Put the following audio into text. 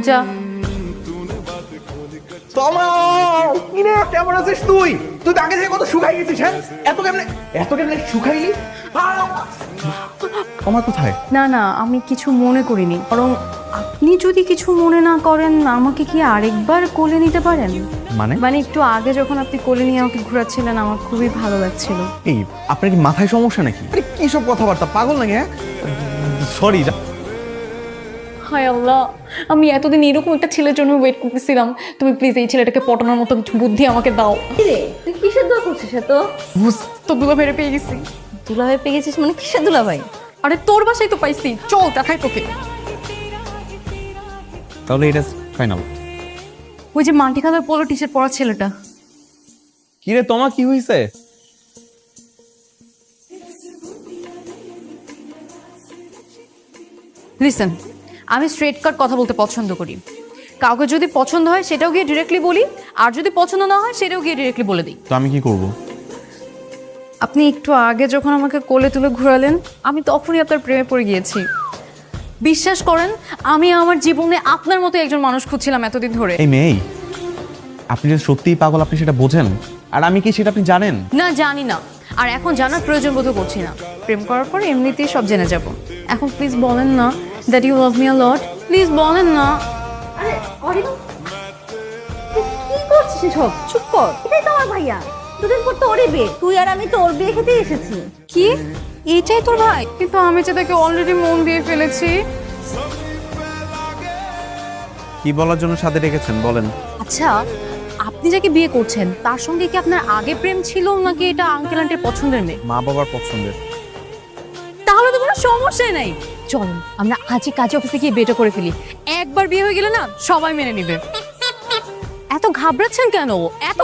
যা। তমা কিরে কেমন আছিস তুই? তুই তো আগে থেকে কত শুকাই গেছিস। হ্যাঁ এত কেমনে শুকাইলি? তমা কোথায়? না না, আমি কিছু মনে করিনি, বরং আপনি যদি কিছু মনে না করেন আমাকে কি আরেকবার কোলে নিতে পারেন? মানে একটু আগে যখন আপনি কোলে নিয়ে আমাকে ঘোরাচ্ছিলেন আমার খুবই ভালো লাগছিল। এই আপনার কি মাথায় সমস্যা নাকি? আরে কি সব কথাবার্তা, পাগল নাকি? হ্যাঁ সরি। হায় আল্লাহ, আমি এতদিন এরকম একটা ছেলের জন্য ওয়েট করতেছিলাম। তুমি প্লিজ এই ছেলেটাকে পটানোর মতো কিছু বুদ্ধি আমাকে দাও। রে তুই কিসের দোয়া করছিস এত? তো দুলা ভেড়ে পেয়ে গেছি। দুলাভাই পেয়ে গেছিস মানে কিসের দুলাভাই? আরে তোর বাসায় তো পাইছি, চল দেখাই তোকে। তাহলে এটা ফাইনাল। ওই যে মাটি কালার পোলো টি শার্ট পরা ছেলেটা। কি রে তোমার কি হইছে? লিসেন, আমি স্ট্রেট কাট কথা বলতে পছন্দ করি। কাউকে যদি পছন্দ হয় সেটাও গিয়ে ডিরেক্টলি বলি, আর যদি পছন্দ না হয় সেটাও গিয়ে ডিরেক্টলি বলে দিই। তো আমি কি করব? আপনি একটু আগে যখন আমাকে কোলে তুলে ঘোরালেন আমি তখনই আপনার প্রেমে পড়ে গিয়েছি। বিশ্বাস করেন, আমি আমার জীবনে আপনার মতো একজন মানুষ খুঁজছিলাম এতদিন ধরে। এই মেয়ে, আপনি যে সত্যিই পাগল আপনি সেটা বোঝেন, আর আমি কি সেটা আপনি জানেন? না, জানি না, আর এখন জানার প্রয়োজন বোধ করছি না। প্রেম করার পর এমনিতেই সব জেনে যাব। এখন প্লিজ বলেন না that you love me a lot. Please বলেন না। আরে অরিন, তুই কি করছিস সব? চুপ কর, এটাই তো আমার ভাইয়া। দুদিন পর তো ওরই বিয়ে, তুই আর আমি তো ওর বিয়ে খেতে এসেছি। কি এইটাই তোর ভাই? কিন্তু আমি যে তাকে অলরেডি মন দিয়ে ফেলেছি। কি বলার জন্য সাথে রেখেছেন বলেন? আচ্ছা, আপনি যাকে বিয়ে করছেন তার সঙ্গে কি আপনার আগে প্রেম ছিল, নাকি এটা আঙ্কেল আন্টির পছন্দের মেয়ে? মা বাবার পছন্দের। তাহলে তো কোনো সমস্যাই নাই। চলুন আমরা আজই কাজে অফিসে গিয়ে বিয়েটা করে ফেলি। একবার বিয়ে হয়ে গেলে না সবাই মেনে নেবে। এত ঘাবড়াচ্ছেন কেন? এত